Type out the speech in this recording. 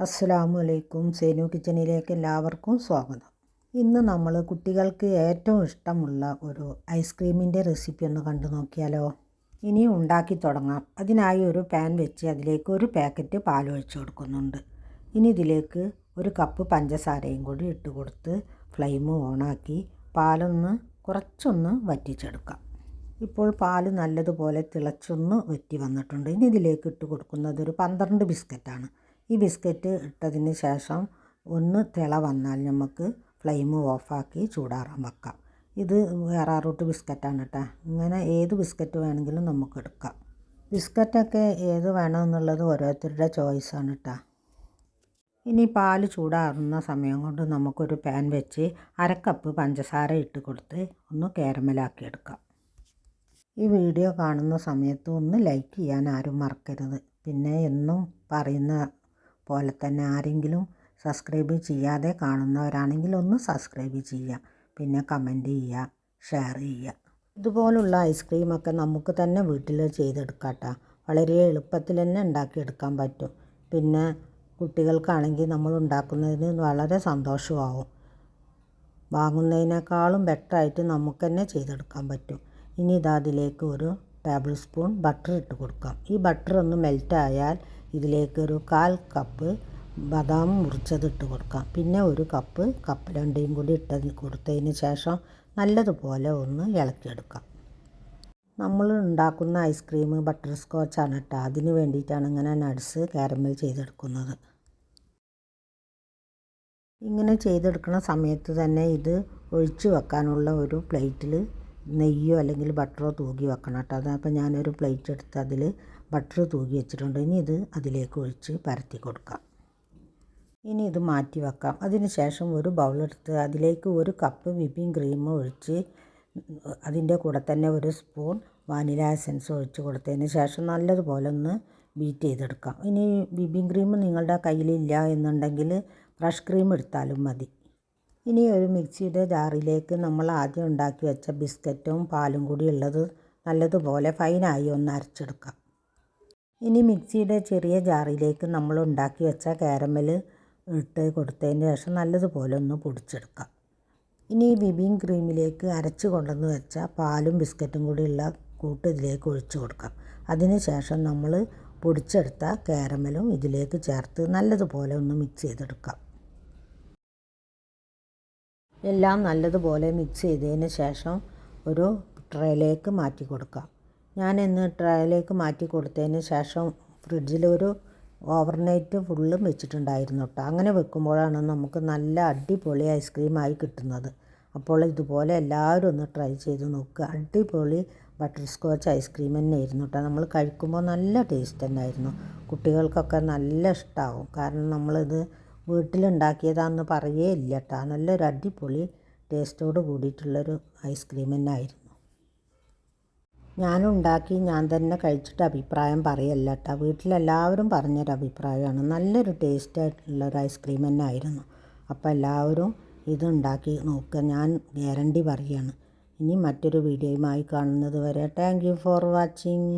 അസ്സലാമു അലൈക്കും. സേനു കിച്ചണിലേക്ക് എല്ലാവർക്കും സ്വാഗതം. ഇന്ന് നമ്മൾ കുട്ടികൾക്ക് ഏറ്റവും ഇഷ്ടമുള്ള ഒരു ഐസ്ക്രീമിൻ്റെ റെസിപ്പി ഒന്ന് കണ്ടു നോക്കിയാലോ. ഇനി ഉണ്ടാക്കി തുടങ്ങാം. അതിനായി ഒരു പാൻ വെച്ച് അതിലേക്ക് ഒരു പാക്കറ്റ് പാൽ ഒഴിച്ചു കൊടുക്കുന്നുണ്ട്. ഇനി ഇതിലേക്ക് ഒരു കപ്പ് പഞ്ചസാരയും കൂടി ഇട്ട് കൊടുത്ത് ഫ്ലെയിം ഓണാക്കി പാലൊന്ന് കുറച്ചൊന്ന് വറ്റിച്ചെടുക്കാം. ഇപ്പോൾ പാൽ നല്ലതുപോലെ തിളച്ചൊന്ന് വറ്റി വന്നിട്ടുണ്ട്. ഇനി ഇതിലേക്ക് ഇട്ട് കൊടുക്കുന്നത് ഒരു 12 ബിസ്ക്കറ്റാണ്. ഈ ബിസ്ക്കറ്റ് ഇട്ടതിന് ശേഷം ഒന്ന് തിള വന്നാൽ നമുക്ക് ഫ്ലെയിം ഓഫാക്കി ചൂടാറാൻ വെക്കാം. ഇത് വേറെ റൂട്ട് ബിസ്ക്കറ്റാണ് കേട്ടോ. ഇങ്ങനെ ഏത് ബിസ്ക്കറ്റ് വേണമെങ്കിലും നമുക്ക് എടുക്കാം. ബിസ്ക്കറ്റൊക്കെ ഏത് വേണമെന്നുള്ളത് ഓരോരുത്തരുടെ ചോയ്സാണ് കേട്ടോ. ഇനി പാൽ ചൂടാറുന്ന സമയം കൊണ്ട് നമുക്കൊരു പാൻ വെച്ച് 1/2 കപ്പ് പഞ്ചസാര ഇട്ട് കൊടുത്ത് ഒന്ന് കാരമലാക്കി എടുക്കാം. ഈ വീഡിയോ കാണുന്ന സമയത്ത് ഒന്ന് ലൈക്ക് ചെയ്യാൻ ആരും മറക്കരുത്. പിന്നെ എന്നും പറയുന്ന പോലെ തന്നെ ആരെങ്കിലും സബ്സ്ക്രൈബ് ചെയ്യാതെ കാണുന്നവരാണെങ്കിൽ ഒന്ന് സബ്സ്ക്രൈബ് ചെയ്യുക. പിന്നെ കമൻറ്റ് ചെയ്യുക, ഷെയർ ചെയ്യുക. ഇതുപോലുള്ള ഐസ്ക്രീമൊക്കെ നമുക്ക് തന്നെ വീട്ടിൽ ചെയ്തെടുക്കാം കേട്ടോ. വളരെ എളുപ്പത്തിൽ തന്നെ ഉണ്ടാക്കിയെടുക്കാൻ പറ്റും. പിന്നെ കുട്ടികൾക്കാണെങ്കിൽ നമ്മൾ ഉണ്ടാക്കുന്നതിന് വളരെ സന്തോഷമാവും. വാങ്ങുന്നതിനേക്കാളും ബെറ്ററായിട്ട് നമുക്ക് തന്നെ ചെയ്തെടുക്കാൻ പറ്റും. ഇനി അതിലേക്ക് ഒരു ടേബിൾ സ്പൂൺ ബട്ടർ ഇട്ട് കൊടുക്കാം. ഈ ബട്ടർ ഒന്ന് മെൽറ്റായാൽ ഇതിലേക്ക് ഒരു 1/4 കപ്പ് ബദാം മുറിച്ചതിട്ട് കൊടുക്കാം. പിന്നെ ഒരു കപ്പ് കപ്പലണ്ടിയും കൂടി കൊടുത്തതിന് ശേഷം നല്ലതുപോലെ ഒന്ന് ഇളക്കിയെടുക്കാം. നമ്മൾ ഉണ്ടാക്കുന്ന ഐസ്ക്രീം ബട്ടർ സ്കോച്ചാണ് കേട്ടോ. അതിന് വേണ്ടിയിട്ടാണ് ഇങ്ങനെ നട്ട്സ് കാരമൽ ചെയ്തെടുക്കുന്നത്. ഇങ്ങനെ ചെയ്തെടുക്കുന്ന സമയത്ത് തന്നെ ഇത് ഒഴിച്ച് വെക്കാനുള്ള ഒരു പ്ലേറ്റിൽ നെയ്യോ അല്ലെങ്കിൽ ബട്ടറോ തൂക്കി വെക്കണം കേട്ടോ. അതപ്പോൾ ഞാനൊരു പ്ലേറ്റ് എടുത്ത് അതിൽ ബട്ടർ തൂക്കി വെച്ചിട്ടുണ്ട്. ഇനി ഇത് അതിലേക്ക് ഒഴിച്ച് പരത്തി കൊടുക്കാം. ഇനി ഇത് മാറ്റി വെക്കാം. അതിന് ശേഷം ഒരു ബൗളെടുത്ത് അതിലേക്ക് 1 കപ്പ് വിപ്പിംഗ് ക്രീം ഒഴിച്ച് അതിൻ്റെ കൂടെ തന്നെ 1 സ്പൂൺ വാനില എസൻസ് ഒഴിച്ച് കൊടുത്തതിന് ശേഷം നല്ലതുപോലെ ഒന്ന് ബീറ്റ് ചെയ്തെടുക്കാം. ഇനി വിപ്പിംഗ് ക്രീം നിങ്ങളുടെ കയ്യിലില്ല എന്നുണ്ടെങ്കിൽ ഫ്രഷ് ക്രീം എടുത്താലും മതി. ഇനി ഒരു മിക്സിയുടെ ജാറിലേക്ക് നമ്മൾ ആദ്യം ഉണ്ടാക്കി വെച്ച ബിസ്ക്കറ്റും പാലും കൂടി ഉള്ളത് നല്ലതുപോലെ ഫൈനായി ഒന്ന് അരച്ചെടുക്കാം. ഇനി മിക്സിയുടെ ചെറിയ ജാറിലേക്ക് നമ്മൾ ഉണ്ടാക്കി വെച്ച കാരമൽ ഇട്ട് കൊടുത്തതിന് ശേഷം നല്ലതുപോലെ ഒന്ന് പൊടിച്ചെടുക്കാം. ഇനി വിപ്പിംഗ് ക്രീമിലേക്ക് അരച്ച് കൊണ്ടുവന്ന് വെച്ച പാലും ബിസ്ക്കറ്റും കൂടിയുള്ള കൂട്ട് ഇതിലേക്ക് ഒഴിച്ച് കൊടുക്കാം. അതിന് ശേഷം നമ്മൾ പൊടിച്ചെടുത്ത കാരമലും ഇതിലേക്ക് ചേർത്ത് നല്ലതുപോലെ ഒന്ന് മിക്സ് ചെയ്തെടുക്കാം. എല്ലാം നല്ലതുപോലെ മിക്സ് ചെയ്തതിന് ശേഷം ഒരു ട്രേയിലേക്ക് മാറ്റി കൊടുക്കാം. ഞാനിന്ന് ട്രേയിലേക്ക് മാറ്റി കൊടുത്തതിന് ശേഷം ഫ്രിഡ്ജിലൊരു ഓവർനൈറ്റ് ഫുള്ളും വെച്ചിട്ടുണ്ടായിരുന്നു കേട്ടോ. അങ്ങനെ വെക്കുമ്പോഴാണ് നമുക്ക് നല്ല അടിപൊളി ഐസ്ക്രീമായി കിട്ടുന്നത്. അപ്പോൾ ഇതുപോലെ എല്ലാവരും ഒന്ന് ട്രൈ ചെയ്ത് നോക്കുക. അടിപൊളി ബട്ടർ സ്കോച്ച് ഐസ്ക്രീം തന്നെയായിരുന്നു കേട്ടോ. നമ്മൾ കഴിക്കുമ്പോൾ നല്ല ടേസ്റ്റ് തന്നെയായിരുന്നു. കുട്ടികൾക്കൊക്കെ നല്ല ഇഷ്ടമാവും. കാരണം നമ്മളിത് വീട്ടിലുണ്ടാക്കിയതാണെന്ന് പറയേ ഇല്ല കേട്ടോ. നല്ലൊരു അടിപൊളി ടേസ്റ്റോട് കൂടിയിട്ടുള്ളൊരു ഐസ്ക്രീം തന്നെ ആയിരുന്നു. ഞാനുണ്ടാക്കി ഞാൻ തന്നെ കഴിച്ചിട്ട് അഭിപ്രായം പറയല്ല കേട്ടോ. വീട്ടിലെല്ലാവരും പറഞ്ഞൊരു അഭിപ്രായമാണ്. നല്ലൊരു ടേസ്റ്റായിട്ടുള്ളൊരു ഐസ്ക്രീം തന്നെ ആയിരുന്നു. അപ്പോൾ എല്ലാവരും ഇത് ഉണ്ടാക്കി നോക്കുക. ഞാൻ ഗ്യാരണ്ടി പറയുകയാണ്. ഇനി മറ്റൊരു വീഡിയോയുമായി കാണുന്നത് വരെ താങ്ക് യു ഫോർ വാച്ചിങ്.